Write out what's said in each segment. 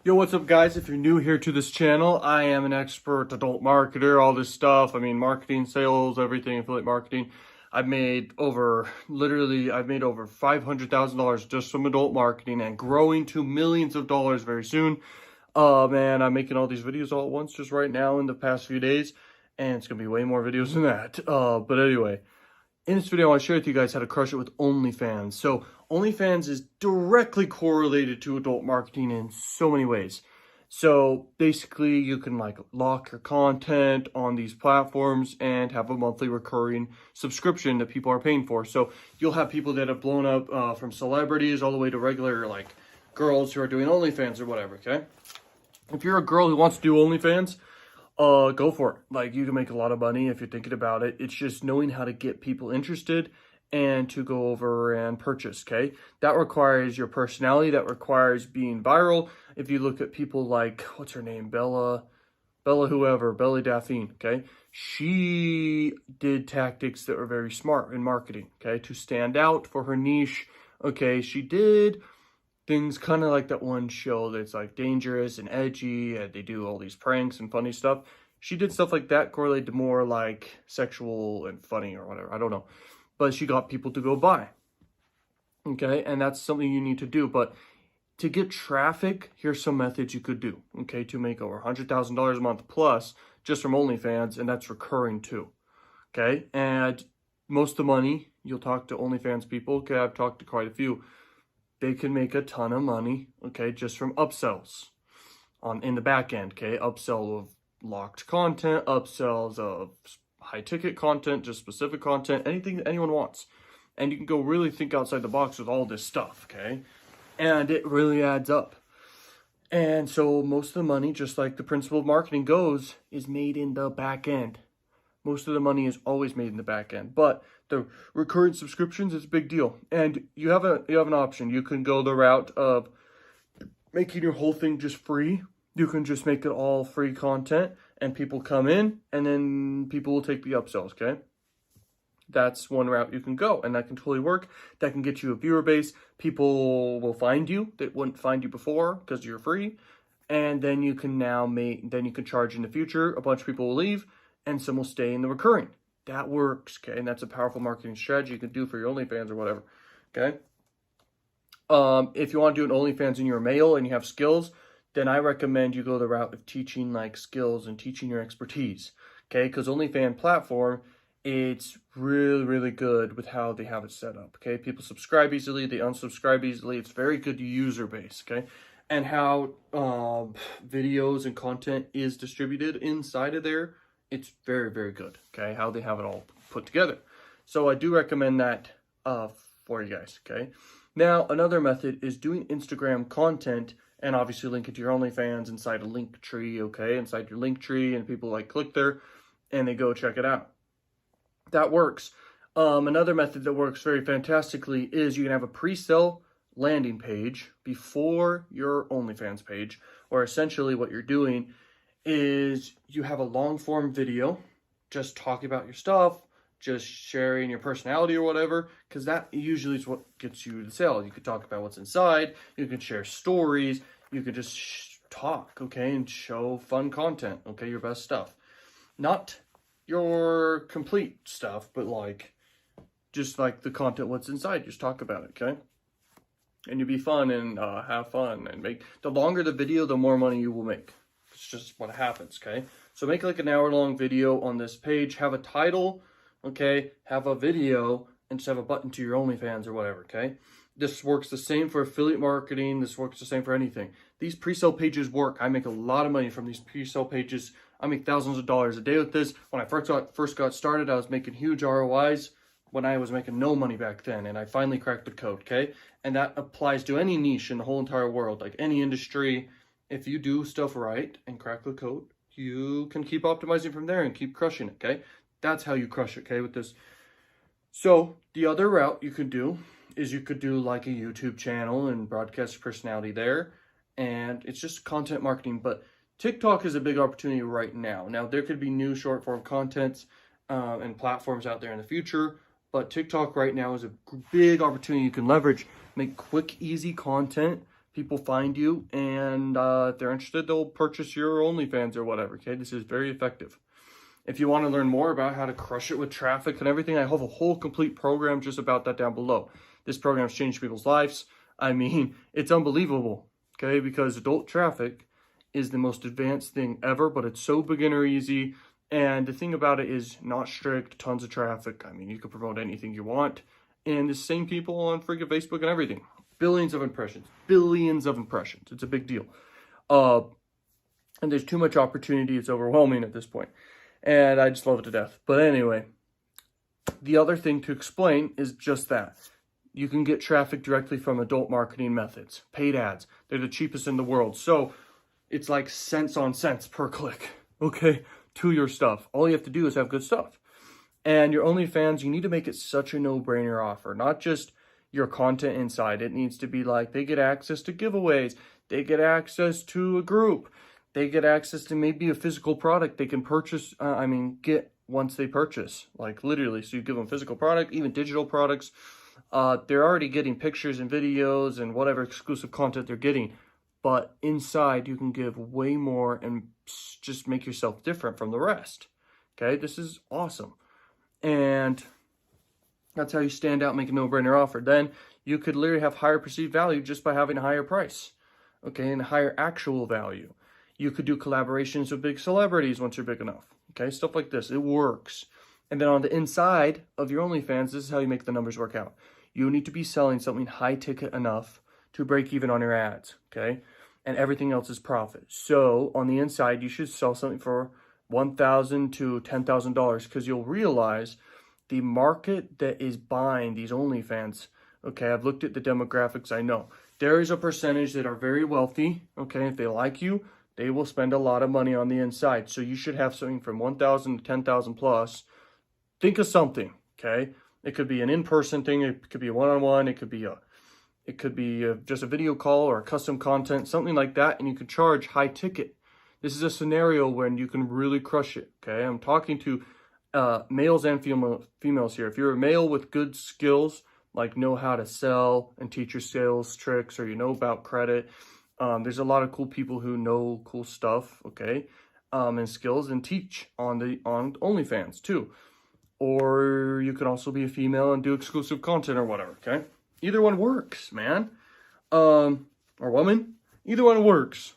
Yo, what's up guys? If you're new here to this channel, I am an expert adult marketer, all this stuff. I mean, marketing, sales, everything, affiliate marketing. I've made over $500,000 just from adult marketing and growing to millions of dollars very soon. Man, I'm making all these videos all at once just right now in the past few days, and it's gonna be way more videos than that. But anyway, in this video, I want to share with you guys how to crush it with OnlyFans. So OnlyFans is directly correlated to adult marketing in so many ways. So basically, you can like lock your content on these platforms and have a monthly recurring subscription that people are paying for. So you'll have people that have blown up from celebrities all the way to regular like girls who are doing OnlyFans or whatever, okay? If you're a girl who wants to do OnlyFans, go for it. Like, you can make a lot of money if you're thinking about it. It's just knowing how to get people interested and to go over and purchase, okay? That requires your personality. That requires being viral. If you look at people like, what's her name? Bella Daphne, okay? She did tactics that were very smart in marketing, okay? To stand out for her niche, okay? She did things kind of like that one show that's like dangerous and edgy, and they do all these pranks and funny stuff. She did stuff like that correlated to more like sexual and funny or whatever. I don't know. But she got people to go buy. Okay, and that's something you need to do. But to get traffic, here's some methods you could do. Okay, to make over $100,000 a month plus just from OnlyFans, and that's recurring too. Okay, and most of the money, you'll talk to OnlyFans people. Okay, I've talked to quite a few. They can make a ton of money, okay, just from upsells in the back end, okay? Upsell of locked content, upsells of high ticket content, just specific content, anything that anyone wants. And you can go really think outside the box with all this stuff, okay? And it really adds up. And so most of the money, just like the principle of marketing goes, is made in the back end. Most of the money is always made in the back end, but the recurrent subscriptions is a big deal. And you have an option. You can go the route of making your whole thing just free. You can just make it all free content and people come in and then people will take the upsells, okay? That's one route you can go, and that can totally work. That can get you a viewer base. People will find you that wouldn't find you before because you're free. And then you can charge in the future. A bunch of people will leave and some will stay in the recurring. That works, okay? And that's a powerful marketing strategy you can do for your OnlyFans or whatever, okay? If you want to do an OnlyFans and you're a male and you have skills, then I recommend you go the route of teaching like skills and teaching your expertise, okay? Because OnlyFans platform, it's really, really good with how they have it set up, okay? People subscribe easily, they unsubscribe easily. It's very good user base, okay? And how videos and content is distributed inside of there, it's very, very good, okay? How they have it all put together. So I do recommend that for you guys, okay? Now, another method is doing Instagram content and obviously link it to your OnlyFans inside a link tree, okay? Inside your link tree, and people like click there and they go check it out. That works. Another method that works very fantastically is you can have a pre-sale landing page before your OnlyFans page, or essentially what you're doing is you have a long form video just talking about your stuff, just sharing your personality or whatever, because that usually is what gets you the sale. You could talk about what's inside, you could share stories, you could just talk, okay, and show fun content, okay, your best stuff. Not your complete stuff, but like just like the content what's inside, just talk about it, okay? And you be fun and have fun and make, the longer the video, the more money you will make. It's just what happens, okay? So make like an hour-long video on this page. Have a title, okay? Have a video, and just have a button to your OnlyFans or whatever, okay? This works the same for affiliate marketing. This works the same for anything. These pre-sale pages work. I make a lot of money from these pre-sale pages. I make thousands of dollars a day with this. When I first got started, I was making huge ROIs when I was making no money back then, and I finally cracked the code, okay? And that applies to any niche in the whole entire world, like any industry. If you do stuff right and crack the code, you can keep optimizing from there and keep crushing it, okay? That's how you crush it, okay, with this. So the other route you could do is you could do like a YouTube channel and broadcast your personality there. And it's just content marketing, but TikTok is a big opportunity right now. Now, there could be new short form contents and platforms out there in the future, but TikTok right now is a big opportunity you can leverage. Make quick, easy content people find you, and if they're interested, they'll purchase your OnlyFans or whatever, okay? This is very effective. If you want to learn more about how to crush it with traffic and everything, I have a whole complete program just about that down below. This program has changed people's lives. I mean, it's unbelievable, okay? Because adult traffic is the most advanced thing ever, but it's so beginner easy. And the thing about it is not strict, tons of traffic. I mean, you can promote anything you want. And the same people on freaking Facebook and everything. Billions of impressions. Billions of impressions. It's a big deal. And there's too much opportunity. It's overwhelming at this point. And I just love it to death. But anyway, the other thing to explain is just that. You can get traffic directly from adult marketing methods. Paid ads. They're the cheapest in the world. So it's like cents on cents per click. Okay? To your stuff. All you have to do is have good stuff. And your OnlyFans, you need to make it such a no-brainer offer. Not just your content inside. It needs to be like they get access to giveaways. They get access to a group. They get access to maybe a physical product they can purchase, get once they purchase. Like literally, so you give them physical product, even digital products. They're already getting pictures and videos and whatever exclusive content they're getting. But inside, you can give way more and just make yourself different from the rest. Okay, this is awesome. And that's how you stand out, make a no-brainer offer. Then you could literally have higher perceived value just by having a higher price. Okay, and higher actual value. You could do collaborations with big celebrities once you're big enough. Okay, stuff like this. It works. And then on the inside of your OnlyFans, this is how you make the numbers work out. You need to be selling something high ticket enough to break even on your ads. Okay, and everything else is profit. So on the inside, you should sell something for $1,000 to $10,000 because you'll realize the market that is buying these OnlyFans. Okay, I've looked at the demographics. I know there is a percentage that are very wealthy. Okay, if they like you, they will spend a lot of money on the inside. So you should have something from 1,000 to 10,000 plus. Think of something, okay? It could be an in-person thing. It could be a one-on-one. It could be just a video call or a custom content, something like that. And you can charge high ticket. This is a scenario when you can really crush it, okay? I'm talking to males and females here. If you're a male with good skills, like know how to sell and teach your sales tricks, or you know about credit, there's a lot of cool people who know cool stuff, okay, and skills, and teach on OnlyFans too. Or you could also be a female and do exclusive content or whatever, okay? Either one works, man. Or woman. Either one works.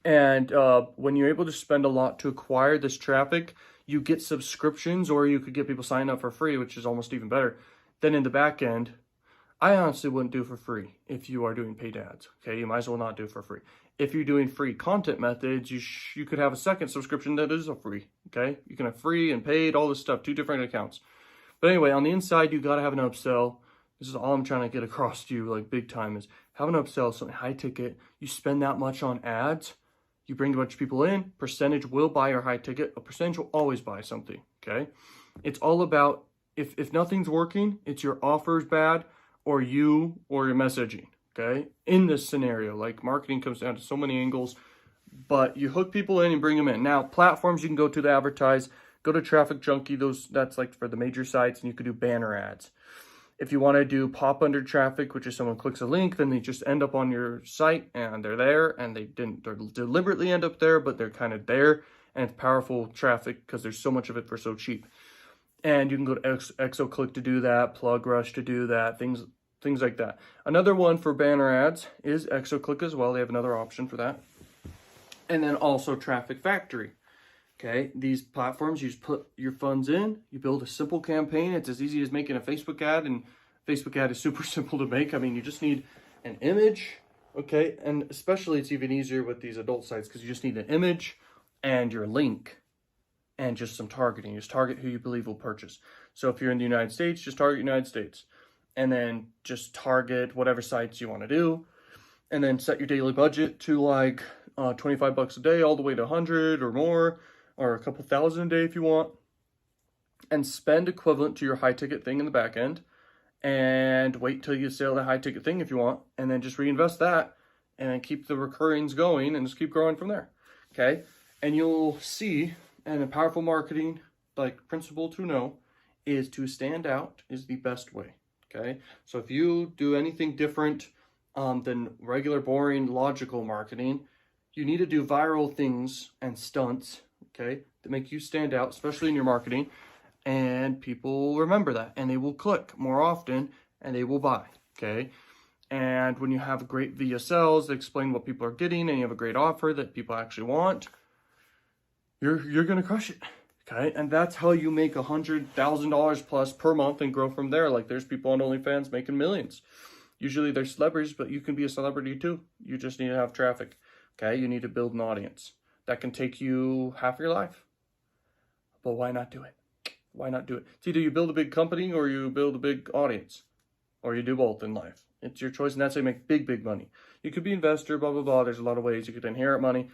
And when you're able to spend a lot to acquire this traffic, you get subscriptions, or you could get people signing up for free, which is almost even better. Then in the back end, I honestly wouldn't do for free if you are doing paid ads. Okay, you might as well not do it for free. If you're doing free content methods, you could have a second subscription that is a free. Okay, you can have free and paid, all this stuff, 2 different accounts. But anyway, on the inside, you got to have an upsell. This is all I'm trying to get across to you, like big time, is have an upsell, something high ticket. You spend that much on ads, you bring a bunch of people in, percentage will buy your high ticket, a percentage will always buy something, okay? It's all about, if nothing's working, it's your offer's bad, or your messaging, okay? In this scenario, like marketing comes down to so many angles, but you hook people in and bring them in. Now, platforms you can go to advertise, go to Traffic Junkie, that's like for the major sites, and you could do banner ads. If you want to do pop under traffic, which is someone clicks a link, then they just end up on your site and they're there, and they deliberately end up there, but they're kind of there, and it's powerful traffic because there's so much of it for so cheap. And you can go to ExoClick to do that, PlugRush to do that, things like that. Another one for banner ads is ExoClick as well. They have another option for that. And then also Traffic Factory. Okay, these platforms, you just put your funds in, you build a simple campaign. It's as easy as making a Facebook ad, and Facebook ad is super simple to make. I mean, you just need an image, okay? And especially it's even easier with these adult sites because you just need an image and your link and just some targeting. Just target who you believe will purchase. So if you're in the United States, just target United States. And then just target whatever sites you want to do. And then set your daily budget to like $25 a day all the way to 100 or more, or a couple thousand a day if you want, and spend equivalent to your high ticket thing in the back end, and wait till you sell the high ticket thing if you want, and then just reinvest that and keep the recurrings going and just keep growing from there. Okay, and you'll see, and a powerful marketing like principle to know is to stand out is the best way. Okay, so if you do anything different, than regular, boring, logical marketing. You need to do viral things and stunts, okay, that make you stand out, especially in your marketing. And people will remember that, and they will click more often, and they will buy, okay? And when you have great VSLs that explain what people are getting, and you have a great offer that people actually want, you're gonna crush it, okay? And that's how you make $100,000 plus per month and grow from there. Like, there's people on OnlyFans making millions. Usually they're celebrities, but you can be a celebrity too. You just need to have traffic, okay? You need to build an audience. That can take you half your life. But why not do it? Why not do it? It's either you build a big company or you build a big audience, or you do both in life. It's your choice, and that's how you make big, big money. You could be investor, blah, blah, blah. There's a lot of ways. You could inherit money.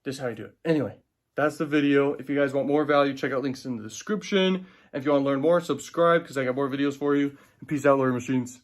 This is how you do it. Anyway, that's the video. If you guys want more value, check out links in the description. And if you want to learn more, subscribe, because I got more videos for you. And peace out, Lawyer Machines.